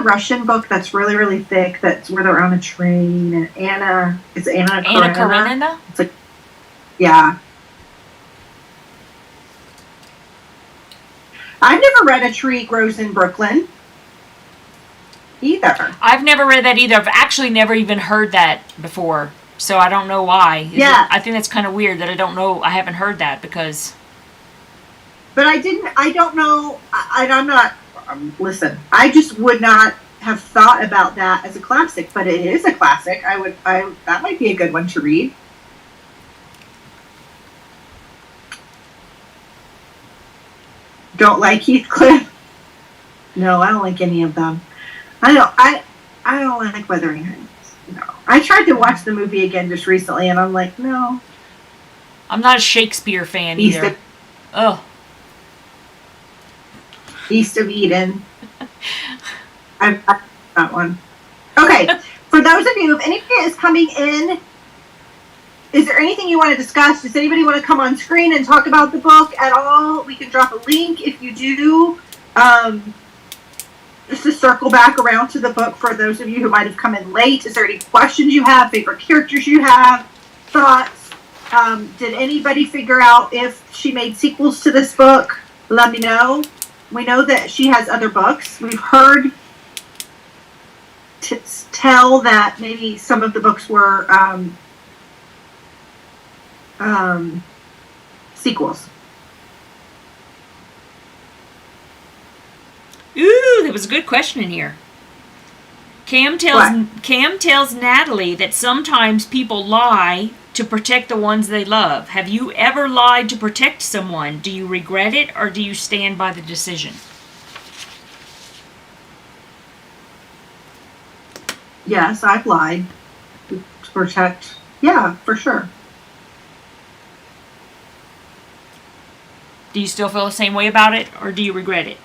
Russian book that's really, really thick, that's where they're on a train and Anna Karenina? It's like, yeah. I've never read A Tree Grows in Brooklyn either. I've never read that either. I've actually never even heard that before, so I don't know why. I think that's kind of weird that I haven't heard that because but I don't know, I'm not, listen, I just would not have thought about that as a classic, but it is a classic. That might be a good one to read. Don't like Heathcliff? No, I don't like any of them. I don't like Wuthering Heights. No. I tried to watch the movie again just recently, and I'm like, no. I'm not a Shakespeare fan either. East of Eden. I've that one. Okay, for those of you, if anybody is coming in, is there anything you want to discuss? Does anybody want to come on screen and talk about the book at all? We can drop a link if you do. Just to circle back around to the book for those of you who might have come in late. Is there any questions you have, favorite characters you have, thoughts? Did anybody figure out if she made sequels to this book? Let me know. We know that she has other books. We've heard tell that maybe some of the books were sequels. Ooh, there was a good question in here. Cam tells Natalie that sometimes people lie to protect the ones they love. Have you ever lied to protect someone? Do you regret it, or do you stand by the decision? Yes, I've lied to protect. Yeah, for sure. Do you still feel the same way about it, or do you regret it?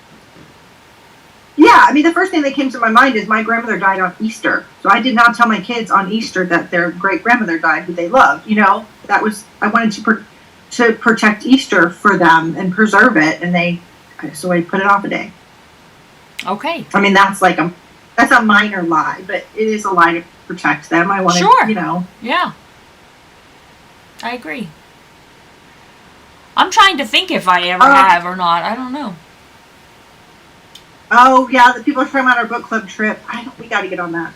Yeah, I mean, the first thing that came to my mind is my grandmother died on Easter. So I did not tell my kids on Easter that their great-grandmother died, who they loved. You know, I wanted to protect Easter for them and preserve it, and so I put it off a day. Okay. I mean, that's a minor lie, but it is a lie to protect them. I want to, you know. Yeah. I agree. I'm trying to think if I ever have or not. I don't know. Oh, yeah, the people are talking about our book club trip. We got to get on that.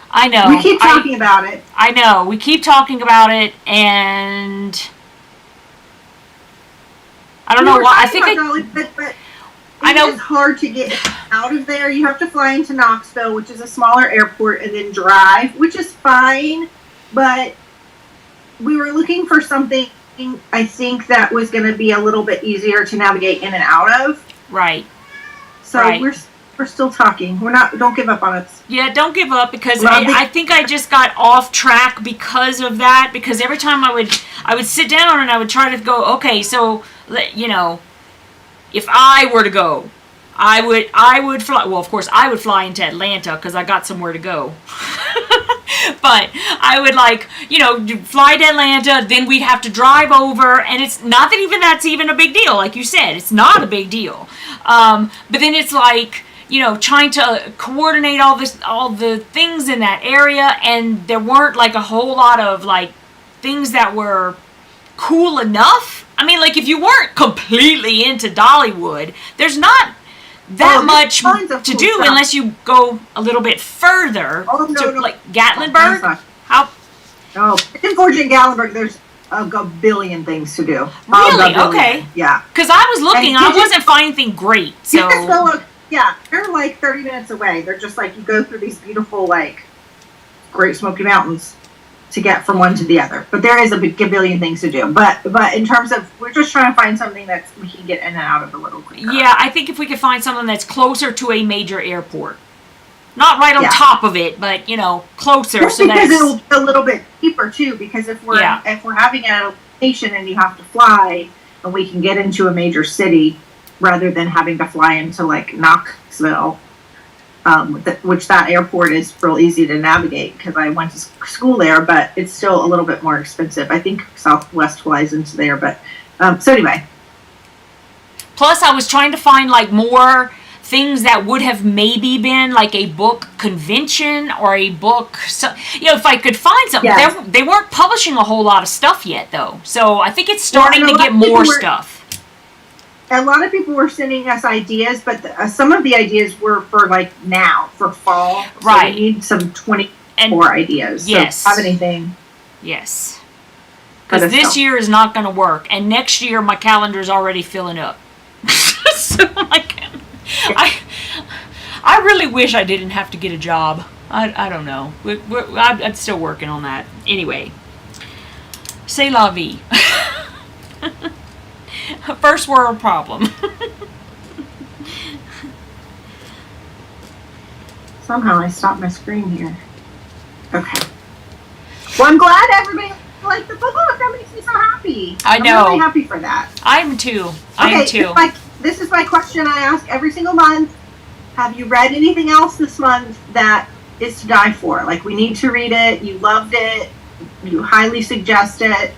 I know. We keep talking about it. I know. We keep talking about it, and I don't know why. I think I know it's hard to get out of there. You have to fly into Knoxville, which is a smaller airport, and then drive, which is fine. But we were looking for something, I think, that was going to be a little bit easier to navigate in and out of. Right. So we're still talking. Don't give up on us. Yeah, don't give up, because I think I just got off track because of that. Because every time I would sit down and I would try to go, okay, so, you know, if I were to go, I would fly. Well, of course, I would fly into Atlanta because I got somewhere to go. But I would fly to Atlanta, then we'd have to drive over, and it's not that that's even a big deal. Like you said, it's not a big deal. But then it's trying to coordinate all the things in that area, and there weren't a whole lot of things that were cool enough. I mean, if you weren't completely into Dollywood, there's not that much to do stuff unless you go a little bit further to Gatlinburg. How? Oh, in Forge and Gatlinburg, there's a billion things to do. Really? Okay. Yeah. Because I was looking, I wasn't finding anything great. So. You just go, they're 30 minutes away. They're just you go through these beautiful Great Smoky Mountains to get from one to the other. But there is a billion things to do. But in terms of, we're just trying to find something that we can get in and out of a little quicker. Yeah, I think if we could find something that's closer to a major airport. Not right on top of it, but, closer. Just because it'll be a little bit cheaper, too, because if we're having a location and you have to fly, and we can get into a major city rather than having to fly into, Knoxville, which that airport is real easy to navigate because I went to school there, but it's still a little bit more expensive. I think Southwest flies into there, but so anyway. Plus, I was trying to find more things that would have maybe been a book convention or a book. So, if I could find something, they weren't publishing a whole lot of stuff yet, though. So I think it's starting to get more stuff. A lot of people were sending us ideas, but some of the ideas were for now, for fall. Right. So we need some 24 ideas. Yes. So if you have anything? Yes. Because this year is not going to work. And next year, my calendar is already filling up. So, like, I really wish I didn't have to get a job. I don't know. I'm still working on that. Anyway. C'est la vie. First world problem. Somehow I stopped my screen here. Okay. Well, I'm glad everybody liked the book. That makes me so happy. I know. I'm really happy for that. I'm too. I'm too. This is my question I ask every single month. Have you read anything else this month that is to die for? Like, we need to read it. You loved it. You highly suggest it.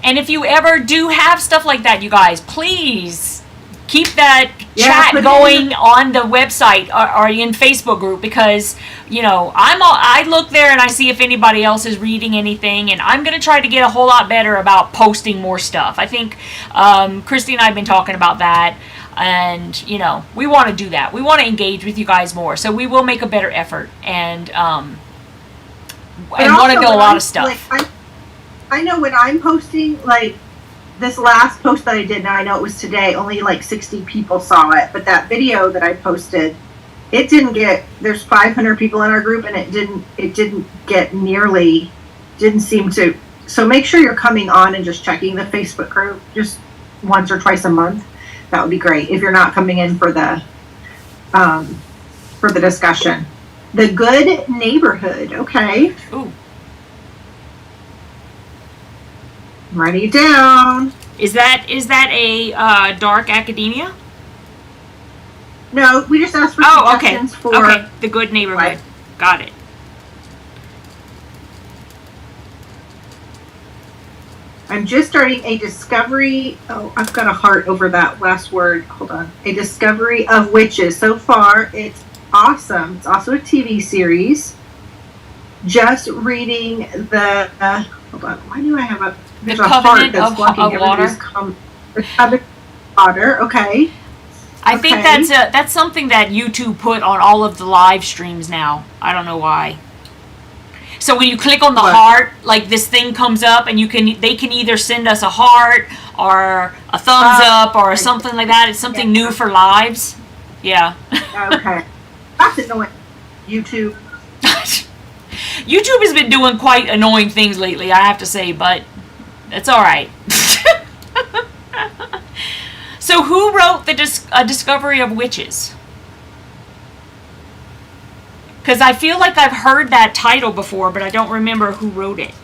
And if you ever do have stuff like that, you guys, please keep that chat going on the website or in Facebook group, because, you know, I look there and I see if anybody else is reading anything, and I'm going to try to get a whole lot better about posting more stuff. I think KRISTY and I have been talking about that, and, you know, we want to do that. We want to engage with you guys more, so we will make a better effort and want to do a lot of stuff. Like, I know when I'm posting, like, this last post that I did, now I know it was today, only like 60 people saw it, but that video that I posted, it didn't get, there's 500 people in our group, and it didn't get nearly, didn't seem to, so make sure you're coming on and just checking the Facebook group just once or twice a month. That would be great if you're not coming in for the discussion. The Good Neighborhood, okay. Ooh. Write it down. Is that a dark academia? No, we just asked for suggestions for... Okay, The Good Neighborhood. Right. Got it. I'm just starting a discovery... Oh, I've got a heart over that last word. Hold on. A discovery of witches. So far, it's awesome. It's also a TV series. Just reading the... hold on. Why do I have a... There's a heart that's blocking water. Water, okay. I think that's something that YouTube put on all of the live streams now. I don't know why. So when you click on the heart, like this thing comes up, and they can either send us a heart or a thumbs up or something like that. It's something new for lives. Yeah. Okay. That's annoying. YouTube. YouTube has been doing quite annoying things lately, I have to say, but it's all right. So who wrote the Discovery of Witches? Because I feel like I've heard that title before, but I don't remember who wrote it.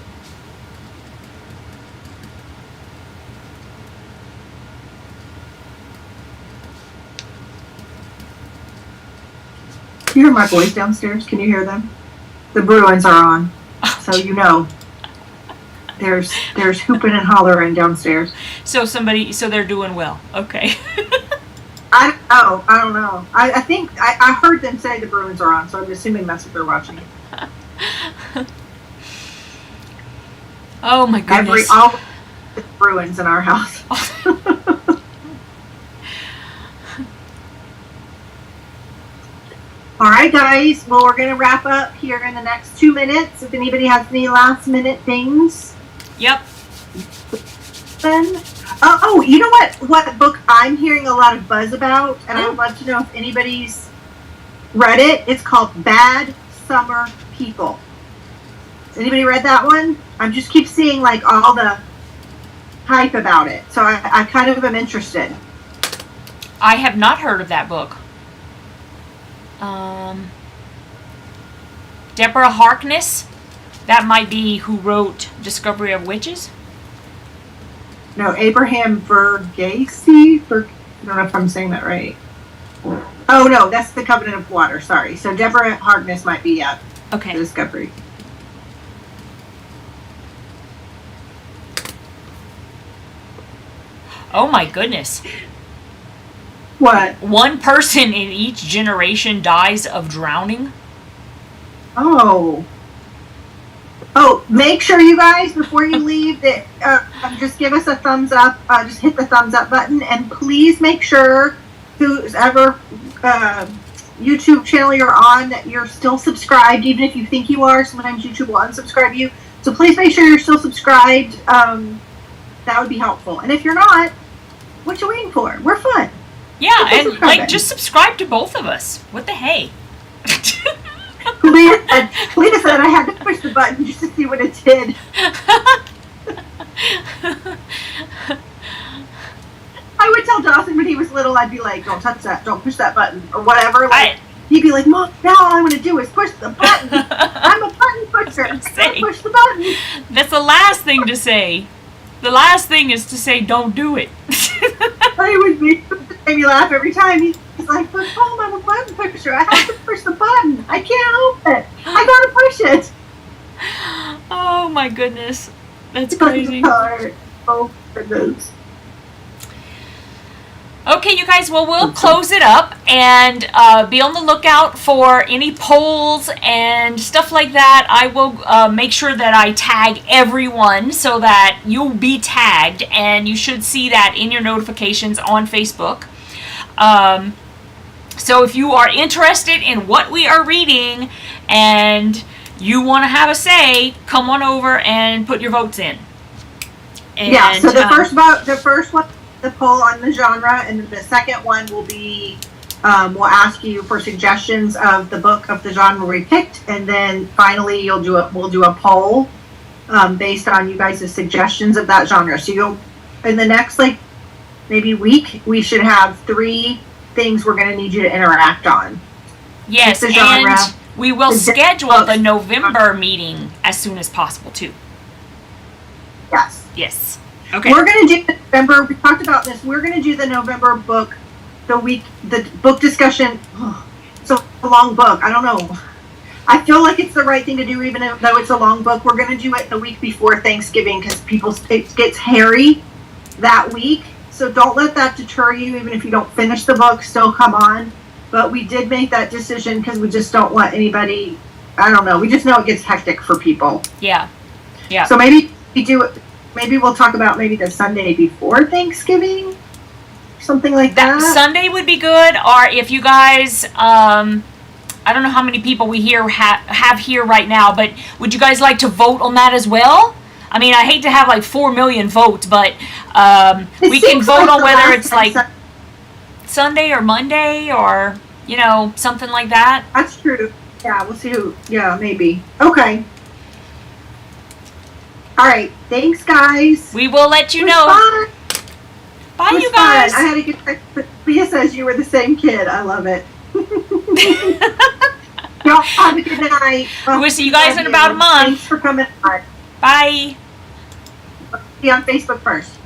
You hear my boys downstairs? Can you hear them? The Bruins are on, so you know. There's hooping and hollering downstairs. So they're doing well. Okay. I don't know. I think I heard them say the Bruins are on, so I'm assuming that's what they're watching. Oh my goodness. All the Bruins in our house. All right, guys. Well, we're going to wrap up here in the next 2 minutes. If anybody has any last minute things. Yep. Then, you know what book I'm hearing a lot of buzz about, and I would love to know if anybody's read it. It's called Bad Summer People. Has anybody read that one? I just keep seeing like all the hype about it, so I kind of am interested. I have not heard of that book. Deborah Harkness. That might be who wrote Discovery of Witches. No, Abraham Verghese. I don't know if I'm saying that right. Oh no, that's The Covenant of Water. Sorry. So Deborah Harkness might be okay. Discovery. Oh my goodness. What? One person in each generation dies of drowning. Oh, make sure you guys, before you leave, that just give us a thumbs up. Just hit the thumbs up button, and please make sure whoever YouTube channel you're on that you're still subscribed, even if you think you are. Sometimes YouTube will unsubscribe you. So please make sure you're still subscribed. That would be helpful. And if you're not, what you waiting for? We're fun. Yeah, and like just subscribe to both of us. What the hey? Lita said I had to push the button just to see what it did. I would tell Dawson when he was little, I'd be like, don't touch that, don't push that button, or whatever. Like, he'd be like, Mom, now all I want to do is push the button. I'm a button pusher. Don't push the button. That's the last thing to say. The last thing is to say, don't do it. It would make me laugh every time. He's like, but Mom, I'm a button pusher. I have to push the button. I can't help it. I gotta push it. Oh my goodness. That's crazy. Oh goodness. Okay, you guys, well, we'll close it up and be on the lookout for any polls and stuff like that. I will make sure that I tag everyone so that you'll be tagged, and you should see that in your notifications on Facebook. So if you are interested in what we are reading and you want to have a say, come on over and put your votes in. And, yeah, so the first one, the poll on the genre, and the second one will be we'll ask you for suggestions of the book of the genre we picked, and then finally we'll do a poll based on you guys' suggestions of that genre. So you'll, in the next maybe week, we should have 3 things we're going to need you to interact on. Yes, the genre, and we will schedule the November meeting as soon as possible too. Yes. Yes. Okay. We're going to do November. We talked about this. We're going to do the November book, the book discussion. Oh, it's a long book. I don't know. I feel like it's the right thing to do, even though it's a long book. We're going to do it the week before Thanksgiving because it gets hairy that week. So don't let that deter you. Even if you don't finish the book, still come on. But we did make that decision because we just don't want anybody. I don't know. We just know it gets hectic for people. Yeah. Yeah. So maybe we do it. Maybe we'll talk about maybe the Sunday before Thanksgiving, something like that. Sunday would be good, or if you guys, I don't know how many people we have here right now, but would you guys like to vote on that as well? I mean, I hate to have 4 million votes, but we can vote on whether it's Sunday or Monday or, something like that. That's true. Yeah, we'll see who, maybe. Okay. All right, thanks, guys. We will let you know. Fun. Bye, you guys. I had a good text. Leah says you were the same kid. I love it. Y'all have a good night. We'll see you guys in about a month. Thanks for coming on. Bye. See you on Facebook first.